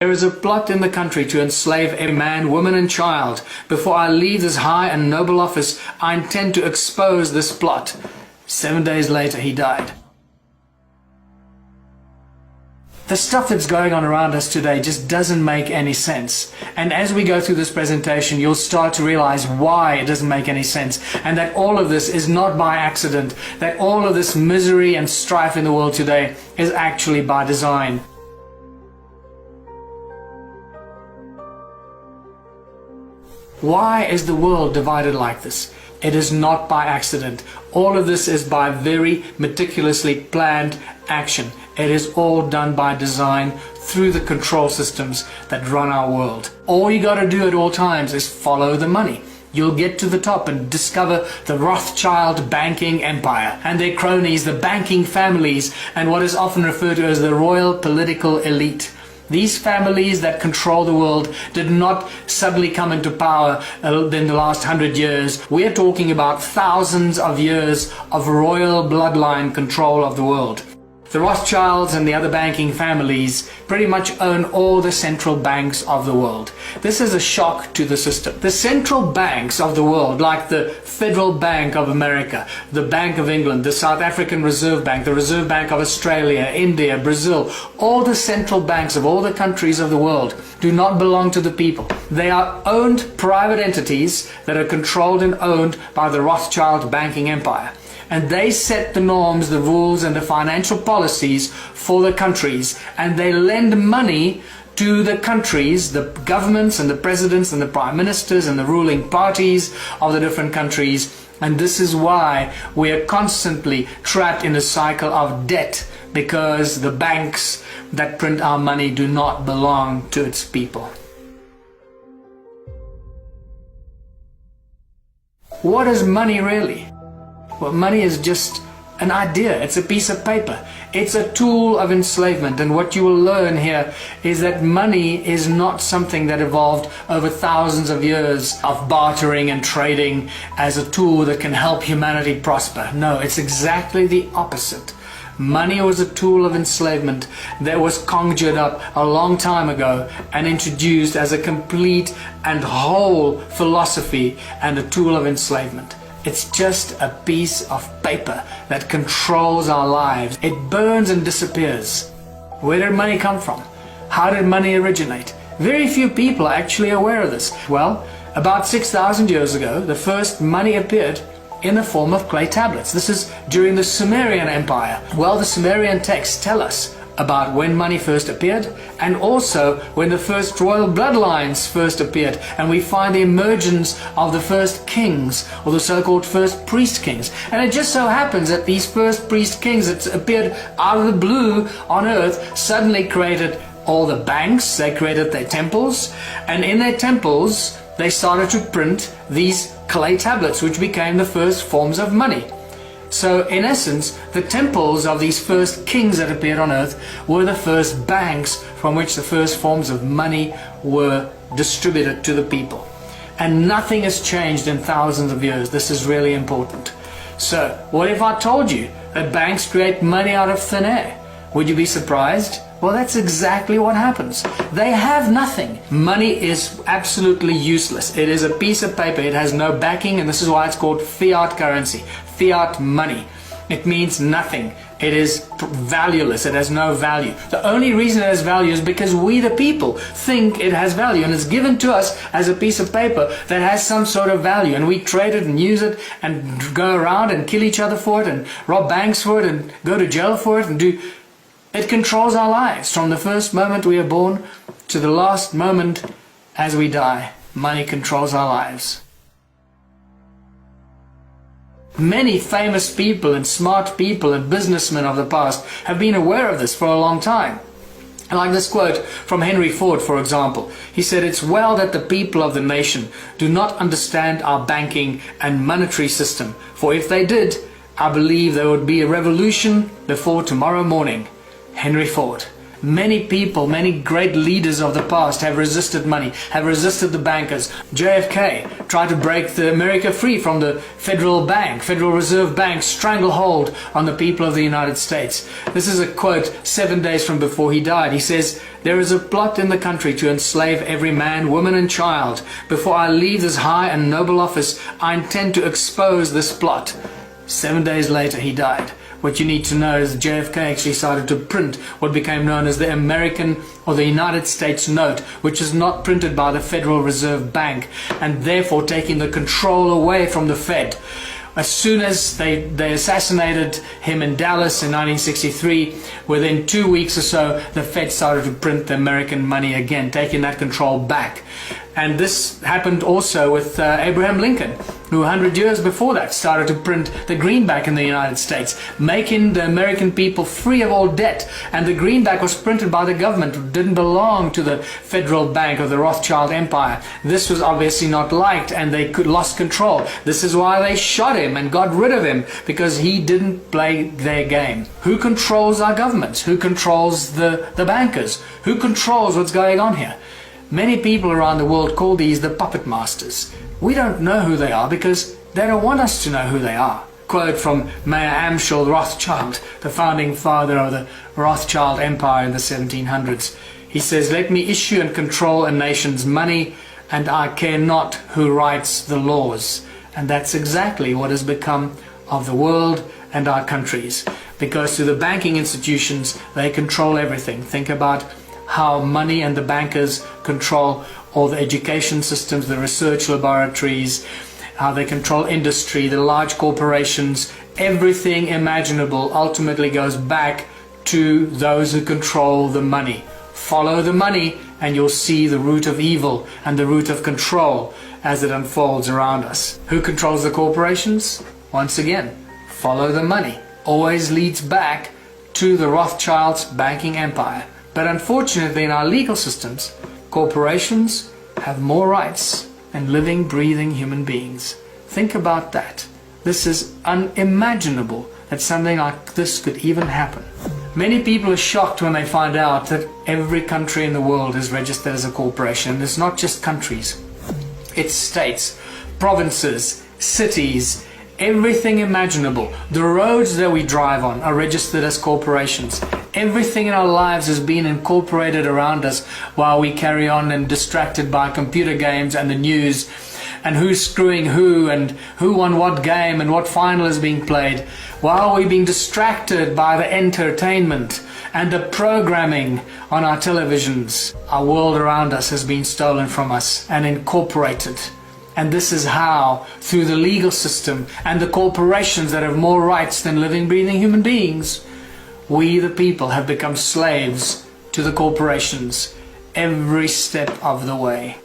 There is a plot in the country to enslave every man, woman and child. Before I leave this high and noble office, I intend to expose this plot. 7 days later, he died. The stuff that's going on around us today just doesn't make any sense. And as we go through this presentation, you'll start to realize why it doesn't make any sense. And that all of this is not by accident. That all of this misery and strife in the world today is actually by design. Why is the world divided like this? It is not by accident. All of this is by very meticulously planned action. It is all done by design through the control systems that run our world. All you got to do at all times is follow the money. You'll get to the top and discover the Rothschild banking empire and their cronies, the banking families, and what is often referred to as the royal political elite. These families that control the world did not suddenly come into power in the last 100 years. We're talking about thousands of years of royal bloodline control of the world. The Rothschilds and the other banking families pretty much own all the central banks of the world. This is a shock to the system. The central banks of the world, like the Federal Bank of America, the Bank of England, the South African Reserve Bank, the Reserve Bank of Australia, India, Brazil, all the central banks of all the countries of the world do not belong to the people. They are owned private entities that are controlled and owned by the Rothschild banking empire. And they set the norms, the rules and the financial policies for the countries, and they lend money to the countries, the governments and the presidents and the prime ministers and the ruling parties of the different countries. And this is why we are constantly trapped in a cycle of debt, because the banks that print our money do not belong to its people. What is money really? Well, money is just an idea. It's a piece of paper. It's a tool of enslavement. And what you will learn here is that money is not something that evolved over thousands of years of bartering and trading as a tool that can help humanity prosper. No, it's exactly the opposite. Money was a tool of enslavement that was conjured up a long time ago and introduced as a complete and whole philosophy and a tool of enslavement. It's just a piece of paper that controls our lives. It burns and disappears. Where did money come from? How did money originate? Very few people are actually aware of this. Well, about 6,000 years ago, the first money appeared in the form of clay tablets. This is during the Sumerian Empire. Well, the Sumerian texts tell us about when money first appeared, and also when the first royal bloodlines first appeared, and we find the emergence of the first kings, or the so-called first priest kings. And it just so happens that these first priest kings that appeared out of the blue on earth suddenly created all the banks, they created their temples, and in their temples they started to print these clay tablets, which became the first forms of money. So in essence, the temples of these first kings that appeared on earth were the first banks from which the first forms of money were distributed to the people. And nothing has changed in thousands of years. This is really important. So what if I told you that banks create money out of thin air? Would you be surprised? Well, that's exactly what happens. They have nothing. Money is absolutely useless. It is a piece of paper. It has no backing, and this is why it's called fiat currency, fiat money. It means nothing. It is valueless. It has no value. The only reason it has value is because we, the people, think it has value, and it's given to us as a piece of paper that has some sort of value, and we trade it and use it and go around and kill each other for it and rob banks for it and go to jail for it and do... It controls our lives from the first moment we are born to the last moment as we die. Money controls our lives. Many famous people and smart people and businessmen of the past have been aware of this for a long time. Like this quote from Henry Ford, for example. He said, "It's well that the people of the nation do not understand our banking and monetary system, for if they did, I believe there would be a revolution before tomorrow morning." Henry Ford. Many people, many great leaders of the past have resisted money, have resisted the bankers. JFK tried to break America free from the Federal Reserve Bank stranglehold on the people of the United States. This is a quote 7 days from before he died. He says, "There is a plot in the country to enslave every man, woman and child. Before I leave this high and noble office, I intend to expose this plot." 7 days later he died. What you need to know is JFK actually started to print what became known as the American or the United States note, which is not printed by the Federal Reserve Bank, and therefore taking the control away from the Fed. As soon as they assassinated him in Dallas in 1963, within 2 weeks or so, the Fed started to print the American money again, taking that control back. And this happened also with Abraham Lincoln, who 100 years before that started to print the greenback in the United States, making the American people free of all debt. And the greenback was printed by the government. It didn't belong to the Federal Bank of the Rothschild Empire. This was obviously not liked, and they lost control. This is why they shot him and got rid of him, because he didn't play their game. Who controls our governments? Who controls the bankers? Who controls what's going on here? Many people around the world call these the puppet masters. We don't know who they are because they don't want us to know who they are. Quote from Mayer Amschel Rothschild, the founding father of the Rothschild Empire in the 1700s. He says, "Let me issue and control a nation's money, and I care not who writes the laws." And that's exactly what has become of the world and our countries. Because to the banking institutions, they control everything. Think about how money and the bankers control all the education systems, the research laboratories, how they control industry, the large corporations. Everything imaginable ultimately goes back to those who control the money. Follow the money and you'll see the root of evil and the root of control as it unfolds around us. Who controls the corporations? Once again, follow the money. Always leads back to the Rothschilds' banking empire. But unfortunately, in our legal systems, corporations have more rights than living, breathing human beings. Think about that. This is unimaginable that something like this could even happen. Many people are shocked when they find out that every country in the world is registered as a corporation. And it's not just countries. It's states, provinces, cities, everything imaginable. The roads that we drive on are registered as corporations. Everything in our lives has been incorporated around us while we carry on and distracted by computer games and the news and who's screwing who and who won what game and what final is being played. While we're being distracted by the entertainment and the programming on our televisions, our world around us has been stolen from us and incorporated. And this is how, through the legal system and the corporations that have more rights than living, breathing human beings, we the people have become slaves to the corporations every step of the way.